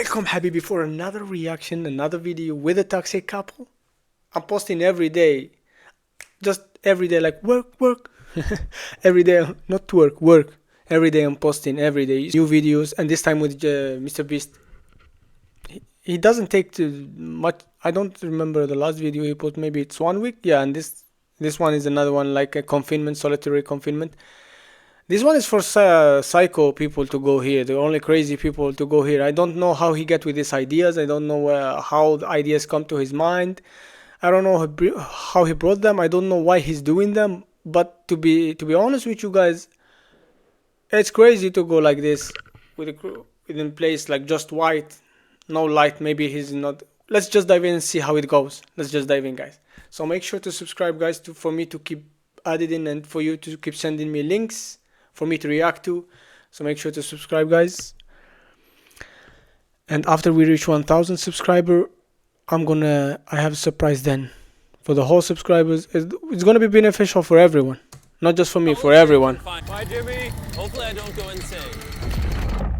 Welcome Habibi for another reaction, another video with a toxic couple. I'm posting every day, just every day, like work. Every day, not work. Every day I'm posting, every day new videos, and this time with MrBeast. He doesn't take too much. I don't remember the last video he put. Maybe it's 1 week. Yeah, and this one is another one, like a confinement, solitary confinement. This one is for psycho people to go here. The only crazy people to go here. I don't know how he get with his ideas. I don't know how the ideas come to his mind. I don't know how he brought them. I don't know why he's doing them. But to be honest with you guys, it's crazy to go like this with within place like just white, no light. Maybe he's not. Let's just dive in and see how it goes. Let's just dive in, guys. So make sure to subscribe, guys, for me to keep adding and for you to keep sending me links for me to react to. So make sure to subscribe, guys. And after we reach 1,000 subscriber, I have a surprise then for the whole subscribers. It's gonna be beneficial for everyone, not just for me, for everyone. Bye, Jimmy. Hopefully I don't go insane.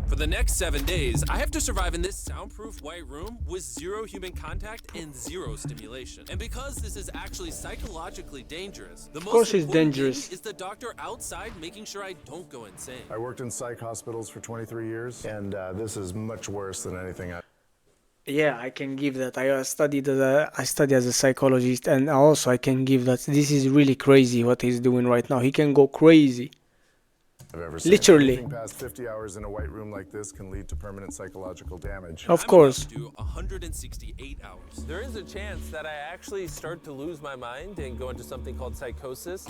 For the next 7 days, I have to survive in this soundproof white room with 0 human contact and 0 stimulation. And because this is actually psychologically dangerous, the most important thing is the doctor outside making sure I don't go insane. I worked in psych hospitals for 23 years, and this is much worse than anything Yeah, I can give that. I studied as a psychologist, and also I can give that. This is really crazy what he's doing right now. He can go crazy. I've ever seen. Literally. Anything past 50 hours in a white room like this can lead to permanent psychological damage. Of course. I'm about to do 168 hours. There is a chance that I actually start to lose my mind and go into something called psychosis.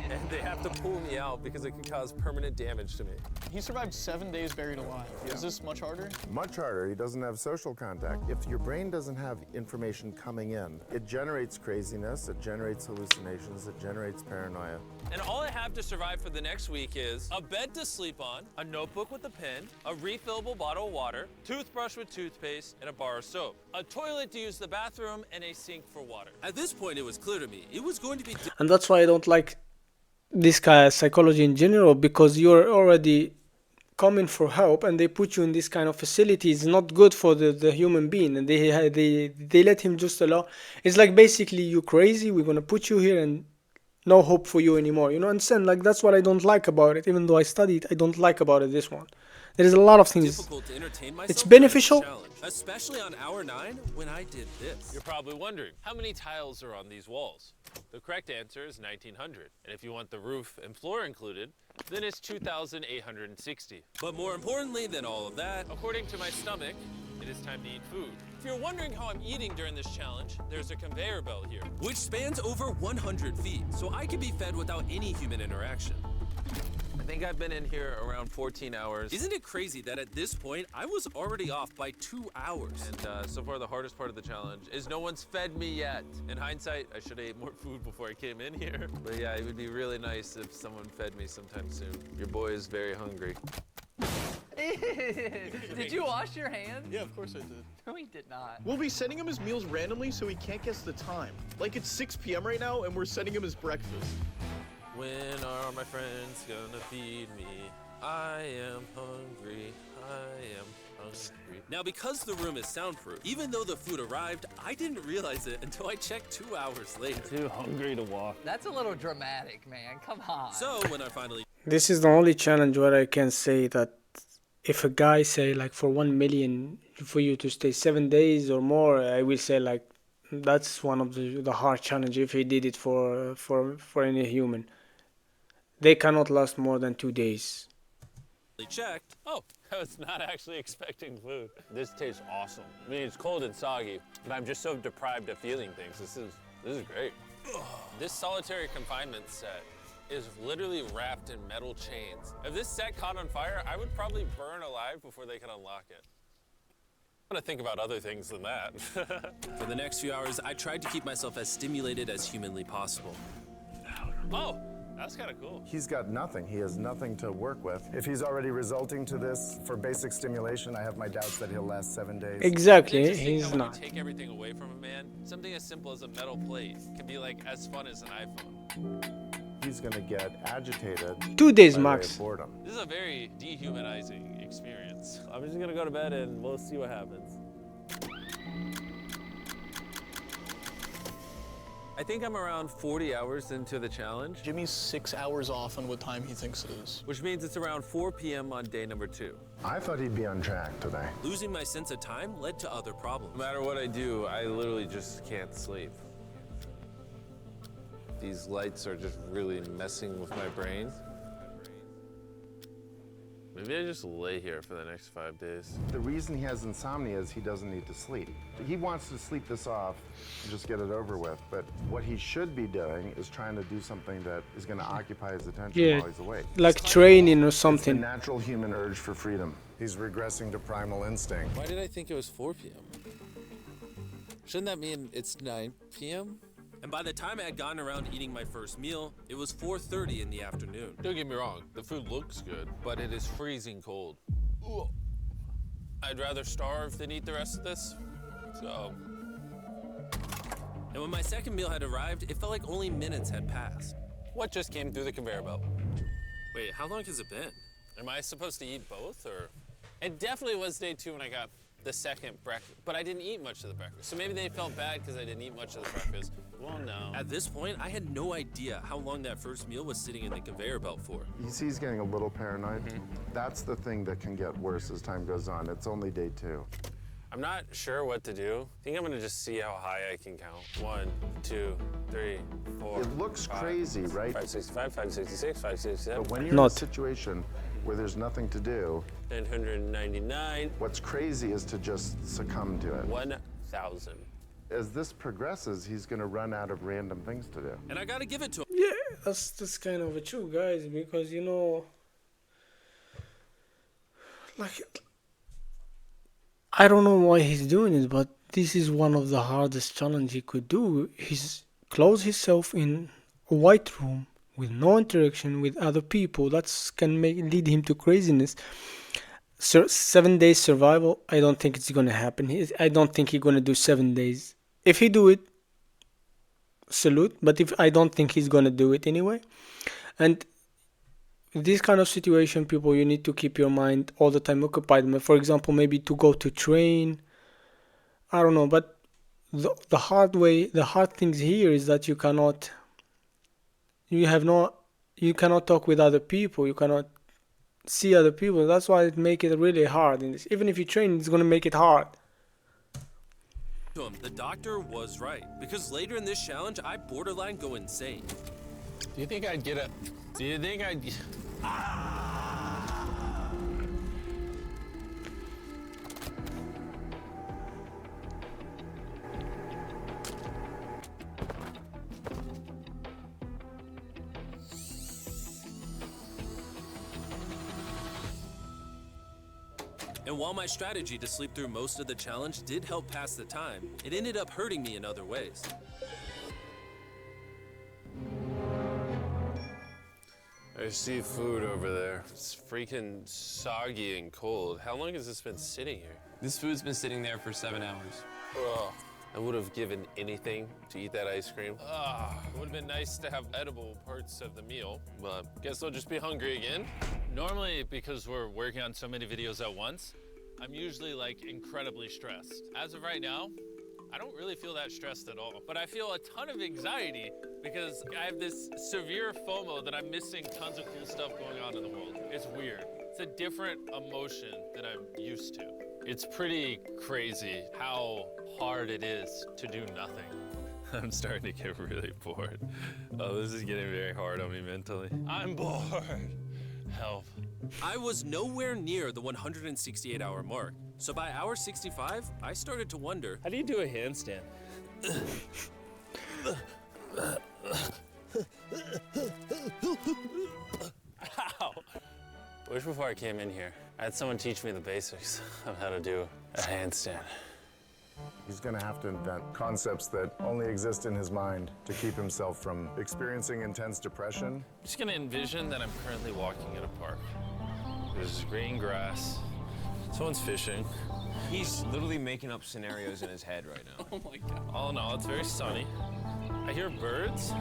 And they have to pull me out because it can cause permanent damage to me. He survived 7 days buried alive. Yeah. Is this much harder? Much harder. He doesn't have social contact. If your brain doesn't have information coming in, it generates craziness, it generates hallucinations, it generates paranoia. And all I have to survive for the next week is a bed to sleep on, a notebook with a pen, a refillable bottle of water, toothbrush with toothpaste, and a bar of soap, a toilet to use the bathroom, and a sink for water. At this point, it was clear to me it was going to be... And that's why I don't like this kind of psychology in general, because you're already coming for help and they put you in this kind of facility. It's not good for the human being, and they let him just allow. It's like basically you crazy, we're gonna put you here and no hope for you anymore, you know. Understand? Like that's what I don't like about it. Even though I studied, I don't like about it this one. There's a lot of things. It's beneficial, especially on hour 9 when I did this. You're probably wondering, how many tiles are on these walls? The correct answer is 1,900. And if you want the roof and floor included, then it's 2,860. But more importantly than all of that, according to my stomach, it is time to eat food. If you're wondering how I'm eating during this challenge, there's a conveyor belt here, which spans over 100 feet, so I can be fed without any human interaction. I think I've been in here around 14 hours. Isn't it crazy that at this point, I was already off by 2 hours? And so far, the hardest part of the challenge is no one's fed me yet. In hindsight, I should have ate more food before I came in here. But yeah, it would be really nice if someone fed me sometime soon. Your boy is very hungry. Did you wash your hands? Yeah, of course I did. No, he did not. We'll be sending him his meals randomly so he can't guess the time. Like it's 6 p.m. right now and we're sending him his breakfast. When are my friends gonna feed me? I am hungry. I am hungry. Now, because the room is soundproof, even though the food arrived, I didn't realize it until I checked 2 hours later. Too hungry to walk. That's a little dramatic, man. Come on. So when I finally... This is the only challenge where I can say that if a guy say like for 1 million for you to stay 7 days or more, I will say like that's one of the hard challenge if he did it for any human. They cannot last more than 2 days. Checked. Oh, I was not actually expecting food. This tastes awesome. I mean, it's cold and soggy, but I'm just so deprived of feeling things. This is great. This solitary confinement set is literally wrapped in metal chains. If this set caught on fire, I would probably burn alive before they could unlock it. I'm gonna think about other things than that. For the next few hours, I tried to keep myself as stimulated as humanly possible. Oh, that's kind of cool. He's got nothing. He has nothing to work with. If he's already resulting to this for basic stimulation, I have my doubts that he'll last 7 days. Exactly, he's not. Take everything away from a man. Something as simple as a metal plate can be like as fun as an iPhone. He's gonna get agitated. 2 days max. Boredom. This is a very dehumanizing experience. So I'm just gonna go to bed and we'll see what happens. I think I'm around 40 hours into the challenge, Jimmy's 6 hours off on what time he thinks it is. which means it's around 4 p.m. on day number 2. I thought he'd be on track today. Losing my sense of time led to other problems. No matter what I do, I literally just can't sleep. These lights are just really messing with my brain. Maybe I just lay here for the next 5 days. The reason he has insomnia is he doesn't need to sleep. He wants to sleep this off and just get it over with. But what he should be doing is trying to do something that is going to occupy his attention Yeah, while he's awake. like training or It's the something. natural human urge for freedom. He's regressing to primal instinct. Why did I think it was 4 p.m.? Shouldn't that mean it's 9 p.m.? And by the time I had gotten around eating my first meal, it was 4:30 in the afternoon. Don't get me wrong, the food looks good, but it is freezing cold. Ugh. I'd rather starve than eat the rest of this, so. And when my second meal had arrived, it felt like only minutes had passed. What just came through the conveyor belt? Wait, how long has it been? Am I supposed to eat both, or? It definitely was day 2 when I got the second breakfast, but I didn't eat much of the breakfast. So maybe they felt bad because I didn't eat much of the breakfast. Well, no. At this point, I had no idea how long that first meal was sitting in the conveyor belt for. You see he's getting a little paranoid. That's the thing that can get worse as time goes on. It's only day 2. I'm not sure what to do. I think I'm gonna just see how high I can count. 1, 2, 3, 4. It looks 5, crazy, right? 565, 566, 567. But when you're in Not. a situation where there's nothing to do, 999. what's crazy is to just succumb to it. 1,000. As this progresses, he's going to run out of random things to do. And I gotta give it to him. Yeah, that's kind of true, guys, because you know, like, I don't know why he's doing it, but this is one of the hardest challenge he could do. He's close himself in a white room with no interaction with other people. That's can lead him to craziness. 7 days survival, I don't think it's gonna happen. I don't think he's gonna do 7 days. If he do it, salute. But if I don't think he's gonna do it anyway. And this kind of situation, people, you need to keep your mind all the time occupied. For example, maybe to go to train. I don't know, but the hard things here is that you cannot talk with other people. You cannot see other people. That's why it make it really hard in this. Even if you train, it's gonna make it hard. The doctor was right, because later in this challenge, I borderline go insane. Do you think I'd get a... Do you think I'd... And while my strategy to sleep through most of the challenge did help pass the time, it ended up hurting me in other ways. I see food over there. It's freaking soggy and cold. How long has this been sitting here? This food's been sitting there for 7 hours. Ugh. I would have given anything to eat that ice cream. It would have been nice to have edible parts of the meal, but guess I'll just be hungry again. Normally, because we're working on so many videos at once, I'm usually like incredibly stressed. As of right now, I don't really feel that stressed at all, but I feel a ton of anxiety because I have this severe FOMO that I'm missing tons of cool stuff going on in the world. It's weird. It's a different emotion that I'm used to. It's pretty crazy how hard it is to do nothing. I'm starting to get really bored. Oh, this is getting very hard on me mentally. I'm bored. Help. I was nowhere near the 168-hour mark. So by hour 65, I started to wonder, How do you do a handstand? Ow! I wish before I came in here, I had someone teach me the basics of how to do a handstand. He's going to have to invent concepts that only exist in his mind to keep himself from experiencing intense depression. I'm just gonna envision that I'm currently walking in a park. There's green grass. Someone's fishing. He's literally making up scenarios in his head right now. Oh my God. All in all, it's very sunny. I hear birds.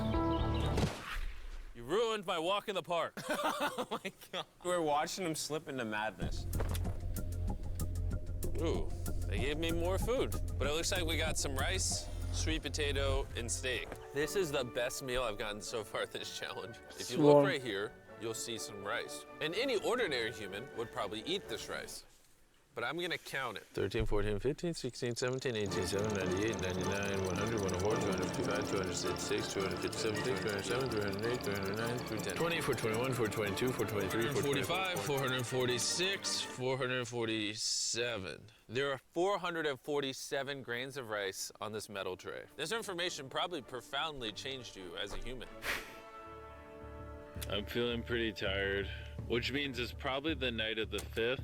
You ruined my walk in the park. Oh my God. We're watching him slip into madness. Ooh, they gave me more food. But it looks like we got some rice, sweet potato, and steak. This is the best meal I've gotten so far this challenge. If you look right here, you'll see some rice. And any ordinary human would probably eat this rice. But I'm gonna count it. 13, 14, 15, 16, 17, 18, 17, 98, 99, 100, 104, 255, 266, 257, 207, 308, 309, 310. 20, 421, 422, 423, 445, 446, 447. There are 447 grains of rice on this metal tray. This information probably profoundly changed you as a human. I'm feeling pretty tired, which means it's probably the night of the 5th.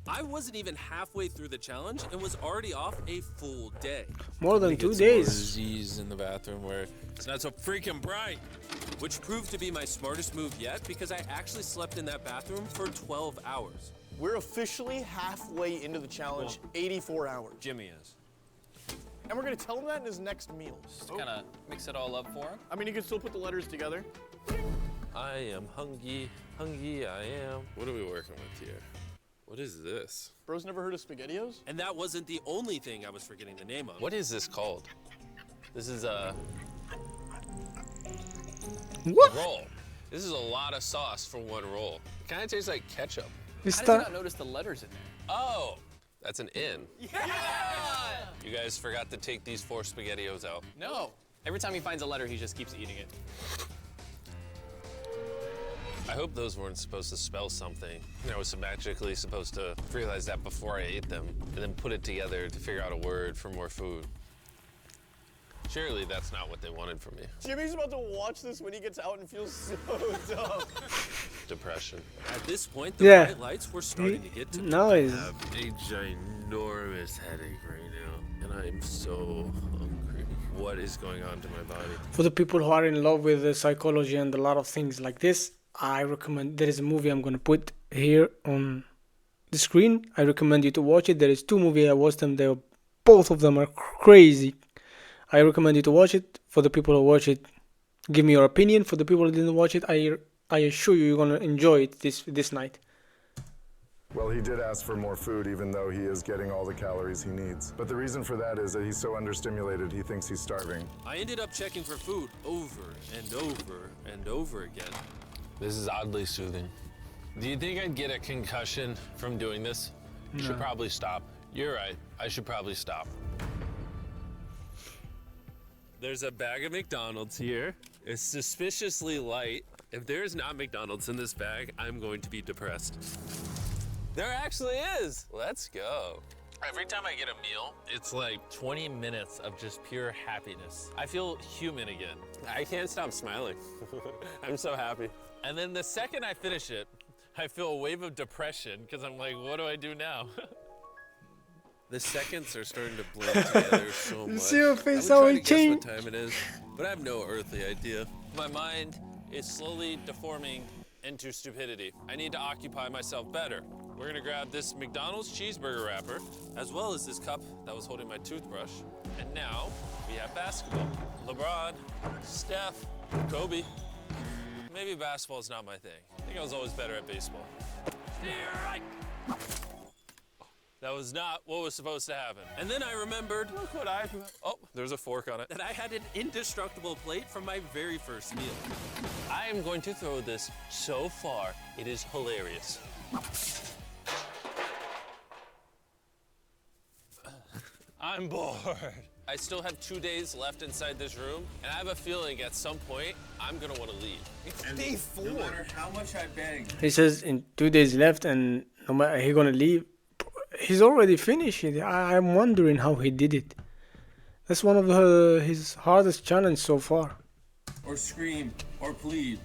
I wasn't even halfway through the challenge and was already off a full day. More than 2 days. Disease in the bathroom where it's not so freaking bright. Which proved to be my smartest move yet because I actually slept in that bathroom for 12 hours. We're officially halfway into the challenge, 84 hours. Jimmy is. And we're gonna tell him that in his next meal. Just kind of mix it all up for him. I mean, you can still put the letters together. I am hungry, hungry I am. What are we working with here? What is this? Bro's never heard of SpaghettiOs? And that wasn't the only thing I was forgetting the name of. What is this called? This is a roll. This is a lot of sauce for one roll. It kind of tastes like ketchup. How did you not notice the letters in there? Oh, that's an N. Yeah! You guys forgot to take these 4 SpaghettiOs out. No. Every time he finds a letter, he just keeps eating it. I hope those weren't supposed to spell something. I was magically supposed to realize that before I ate them, and then put it together to figure out a word for more food. Surely that's not what they wanted from me. Jimmy's about to watch this when he gets out and feels so dumb. Depression. At this point, the bright lights were starting to get to me. Now I have a ginormous headache right now, and I'm so hungry. What is going on to my body? For the people who are in love with the psychology and a lot of things like this, I recommend, there is a movie I'm going to put here on the screen. I recommend you to watch it. There is 2 movies. I watched them. Both of them are crazy. I recommend you to watch it. For the people who watch it, give me your opinion. For the people who didn't watch it, I assure you, you're going to enjoy it this night. Well, he did ask for more food, even though he is getting all the calories he needs. But the reason for that is that he's so understimulated, he thinks he's starving. I ended up checking for food over and over and over again. This is oddly soothing. Do you think I'd get a concussion from doing this? No. Should probably stop. You're right. I should probably stop. There's a bag of McDonald's here. It's suspiciously light. If there's not McDonald's in this bag, I'm going to be depressed. There actually is. Let's go. Every time I get a meal, it's like 20 minutes of just pure happiness. I feel human again. I can't stop smiling. I'm so happy. And then the second I finish it, I feel a wave of depression because I'm like, what do I do now? The seconds are starting to blend together so much. You see your face, how it changed. What time it is, but I have no earthly idea. My mind is slowly deforming into stupidity. I need to occupy myself better. We're gonna grab this McDonald's cheeseburger wrapper, as well as this cup that was holding my toothbrush. And now we have basketball. LeBron, Steph, Kobe. Maybe basketball's not my thing. I think I was always better at baseball. That was not what was supposed to happen. And then I remembered, look what there's a fork on it, that I had an indestructible plate from my very first meal. I am going to throw this so far, it is hilarious. I'm bored. I still have 2 days left inside this room, and I have a feeling at some point, I'm gonna wanna leave. It's day 4. No matter how much I beg. He says in 2 days left, and no matter he's gonna leave. He's already finished it. I'm wondering how he did it. That's one of his hardest challenges so far. Or scream, or plead.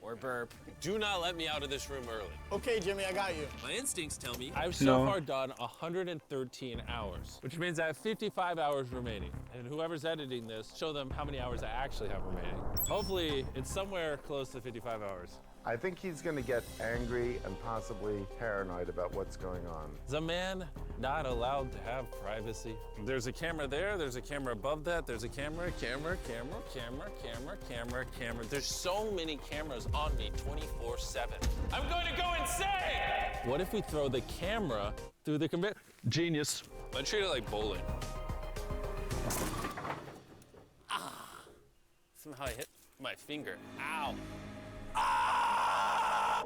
Or burp. Do not let me out of this room early. Okay, Jimmy, I got you. My instincts tell me I've so far done 113 hours, which means I have 55 hours remaining. And whoever's editing this, show them how many hours I actually have remaining. Hopefully, it's somewhere close to 55 hours. I think he's going to get angry and possibly paranoid about what's going on. The man not allowed to have privacy. There's a camera there, there's a camera above that, there's a camera. There's so many cameras on me 24/7. I'm going to go insane! What if we throw the camera through the conveyor? Genius. I treat it like bowling. Somehow I hit my finger. Ow. Ah!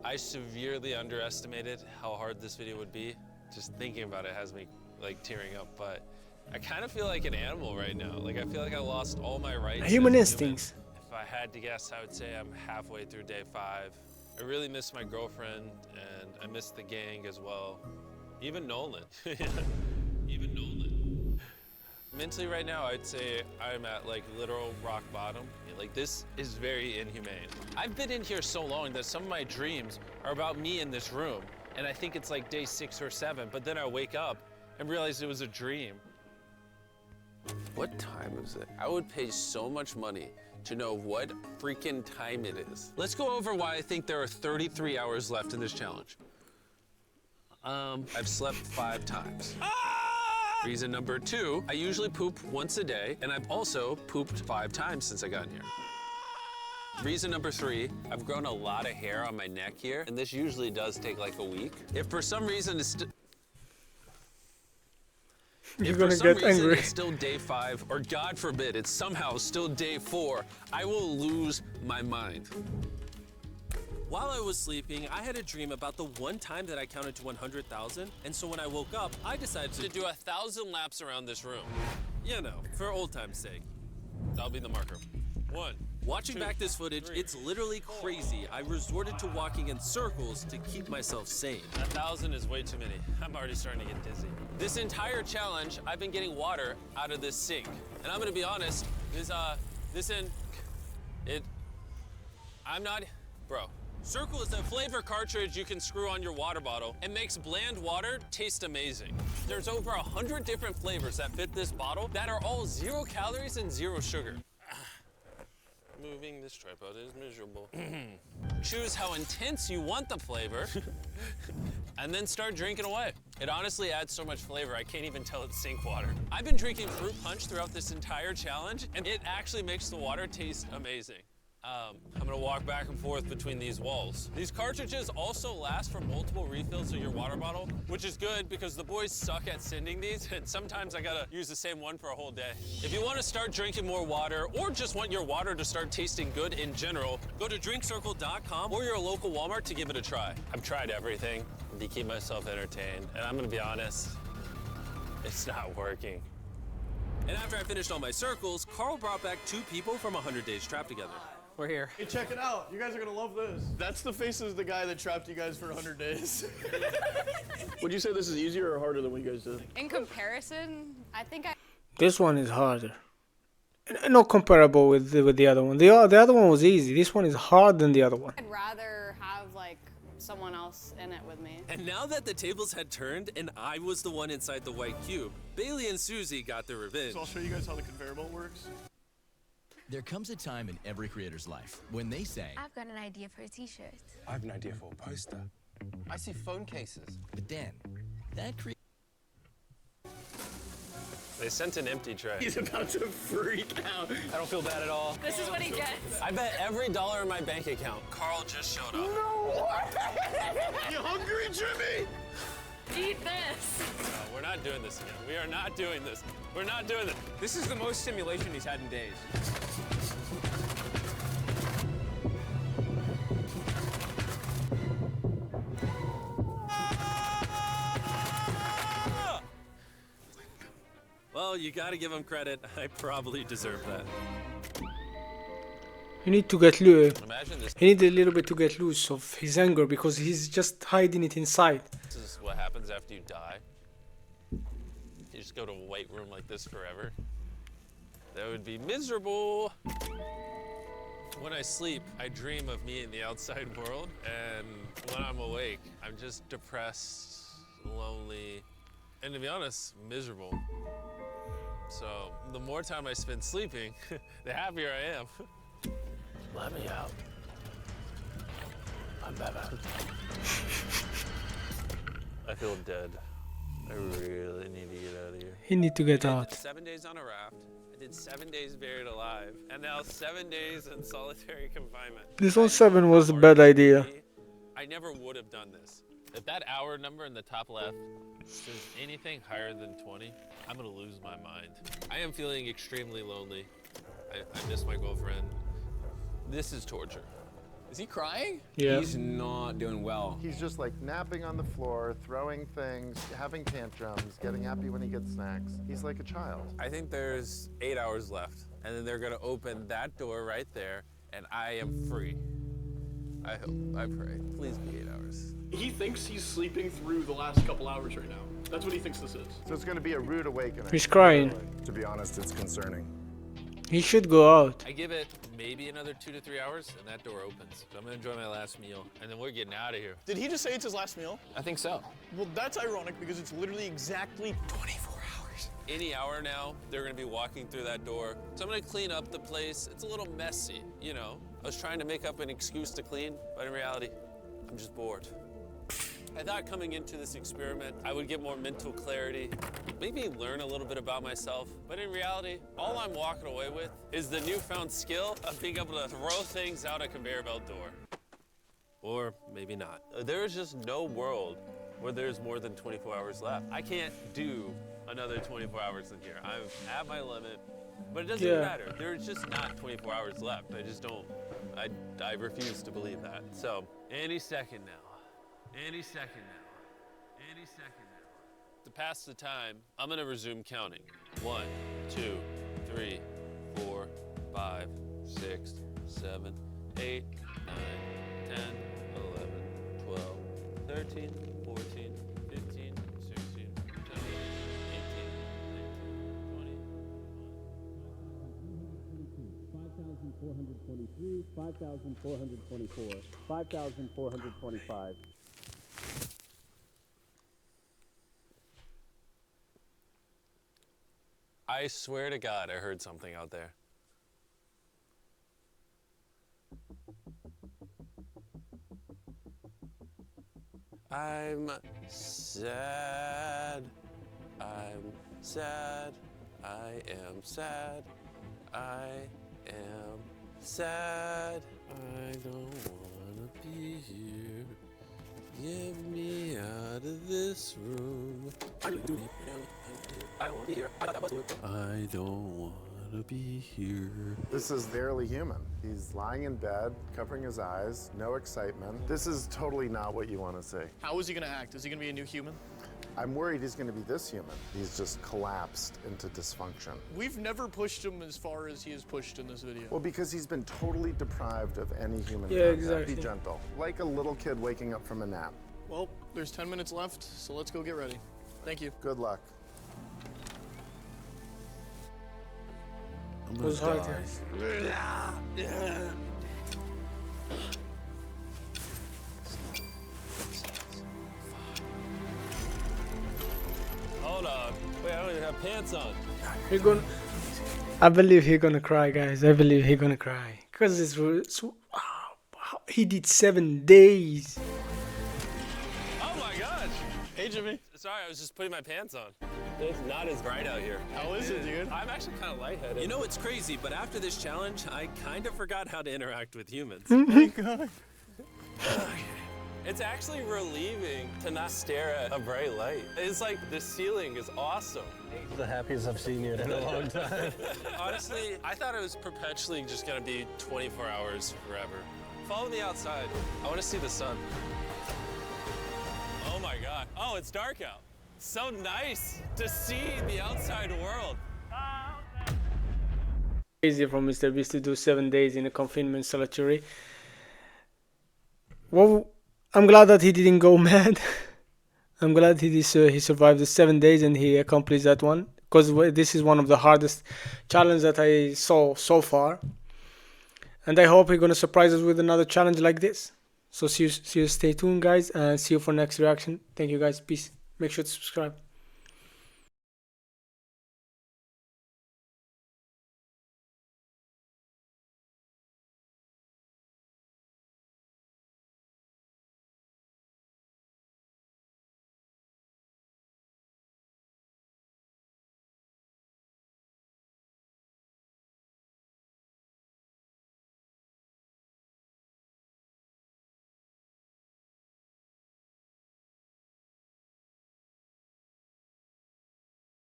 I severely underestimated how hard this video would be. Just thinking about it has me like tearing up, but I kind of feel like an animal right now. Like I feel like I lost all my rights. Human as instincts. If I had to guess, I would say I'm halfway through day 5. I really miss my girlfriend and I miss the gang as well. Even Nolan. Even Nolan. Mentally right now, I'd say I'm at like literal rock bottom. Like this is very inhumane. I've been in here so long that some of my dreams are about me in this room. And I think it's like day 6 or 7, but then I wake up and realize it was a dream. What time is it? I would pay so much money to know what freaking time it is. Let's go over why I think there are 33 hours left in this challenge. I've slept 5 times. Reason number 2, I usually poop once a day, and I've also pooped 5 times since I got in here. Reason number 3, I've grown a lot of hair on my neck here, and this usually does take like a week. If for some reason it's You're gonna get angry. It's still day 5, or God forbid, it's somehow still day 4, I will lose my mind. While I was sleeping, I had a dream about the one time that I counted to 100,000, and so when I woke up, I decided to do 1,000 laps around this room. You know, for old time's sake. That'll be the marker. 1. Watching back this footage, it's literally crazy. I resorted to walking in circles to keep myself sane. 1,000 is way too many. I'm already starting to get dizzy. This entire challenge, I've been getting water out of this sink. And I'm gonna be honest, bro. Circle is a flavor cartridge you can screw on your water bottle and makes bland water taste amazing. There's over 100 different flavors that fit this bottle that are all 0 calories and 0 sugar. Moving this tripod is miserable. Choose how intense you want the flavor and then start drinking away. It honestly adds so much flavor, I can't even tell it's sink water. I've been drinking fruit punch throughout this entire challenge and it actually makes the water taste amazing. I'm gonna walk back and forth between these walls. These cartridges also last for multiple refills of your water bottle, which is good because the boys suck at sending these, and sometimes I gotta use the same one for a whole day. If you wanna start drinking more water, or just want your water to start tasting good in general, go to drinkcircle.com or your local Walmart to give it a try. I've tried everything to keep myself entertained, and I'm gonna be honest, it's not working. And after I finished all my circles, Carl brought back 2 people from 100 Days Trapped Together. We're here. Hey, check it out. You guys are gonna love this. That's the face of the guy that trapped you guys for 100 days. Would you say this is easier or harder than what you guys did? In comparison, I think This one is harder. And not comparable with the other one. The other one was easy. This one is harder than the other one. I'd rather have like someone else in it with me. And now that the tables had turned and I was the one inside the white cube, Bailey and Susie got their revenge. So I'll show you guys how the conveyor belt works. There comes a time in every creator's life when they say, I've got an idea for a t-shirt. I have an idea for a poster. I see phone cases. but then, that They sent an empty tray. He's about to freak out. I don't feel bad at all. This is what he gets. I bet every dollar in my bank account, Carl just showed up. No way! You hungry, Jimmy? Eat this. No, we're not doing this again. We are not doing this. We're not doing this. This is the most stimulation he's had in days. Well, you gotta give him credit. I probably deserve that. You need to get loose. Imagine this. He needs a little bit to get loose of his anger because he's just hiding it inside. This is what happens after you die. You just go to a white room like this forever. That would be miserable. When I sleep, I dream of me in the outside world, and when I'm awake, I'm just depressed, lonely, and to be honest, miserable. So the more time I spend sleeping, the happier I am. Let me out. I'm Batman. feel dead. I really need to get out of here. He need to get out. 7 days on a raft. I did 7 days buried alive. And now 7 days in solitary confinement. This on 7 was a bad idea. I never would have done this. If that hour number in the top left says anything higher than 20, I'm gonna lose my mind. I am feeling extremely lonely. I miss my girlfriend. This is torture. Is he crying? Yeah. He's not doing well. He's just like napping on the floor, throwing things, having tantrums, getting happy when he gets snacks. He's like a child. I think there's 8 hours left, and then they're gonna open that door right there, and I am free. I hope, I pray. Please be 8 hours. He thinks he's sleeping through the last couple hours right now. That's what he thinks this is. So it's going to be a rude awakening. He's crying. To be honest, it's concerning. He should go out. I give it maybe another 2 to 3 hours, and that door opens. So I'm gonna enjoy my last meal, and then we're getting out of here. Did he just say it's his last meal? I think so. Well, that's ironic because it's literally exactly 24 hours. Any hour now, they're gonna be walking through that door. So I'm gonna clean up the place. It's a little messy, you know. I was trying to make up an excuse to clean, but in reality, I'm just bored. I thought coming into this experiment, I would get more mental clarity, maybe learn a little bit about myself. But in reality, all I'm walking away with is the newfound skill of being able to throw things out a conveyor belt door. Or maybe not. There is just no world where there's more than 24 hours left. I can't do another 24 hours in here. I'm at my limit, but it doesn't matter. There's just not 24 hours left. I just don't, I refuse to believe that. So any second now. Any second now. Any second now. To pass the time, I'm gonna resume counting. 1, 2, 3, 4, 5, 6, 7, 8, 9, 10, 11, 12, 13, 14, 15, 16, 17, 18, 19, 20. 5,423, 5,424, 5,425. I swear to God, I heard something out there. I'm sad. I'm sad. I am sad. I am sad. I don't wanna be here. Get me out of this room. I don't wanna be here. This is barely human. He's lying in bed, covering his eyes, no excitement. This is totally not what you want to see. How is he gonna act? Is he gonna be a new human? I'm worried he's going to be this human. He's just collapsed into dysfunction. We've never pushed him as far as he is pushed in this video. Well, because he's been totally deprived of any human Yeah, contact. exactly. Be gentle. Like a little kid waking up from a nap. Well, there's 10 minutes left, so let's go get ready. Thank you. Good luck. It was hard, Hold on. Wait, I don't even have pants on. I believe he's gonna cry, guys. I believe he's gonna cry. Because he did 7 days. Oh my gosh. Hey, Jimmy. Sorry, I was just putting my pants on. It's not as bright out here. How is it, dude? I'm actually kind of lightheaded. You know what's crazy, but after this challenge, I kind of forgot how to interact with humans. Oh my God. It's actually relieving to not stare at a bright light. It's like the ceiling is awesome. The happiest I've seen you in a long time. Honestly, I thought it was perpetually just gonna be 24 hours forever. Follow me outside. I wanna see the sun. Oh my God. Oh, it's dark out. So nice to see the outside world. Easy for MrBeast to do 7 days in a confinement solitary. Well, I'm glad that he didn't go mad. I'm glad he survived the 7 days and he accomplished that one. Because this is one of the hardest challenges that I saw so far. And I hope he's going to surprise us with another challenge like this. So see you, stay tuned guys, and see you for next reaction. Thank you guys, peace. Make sure to subscribe.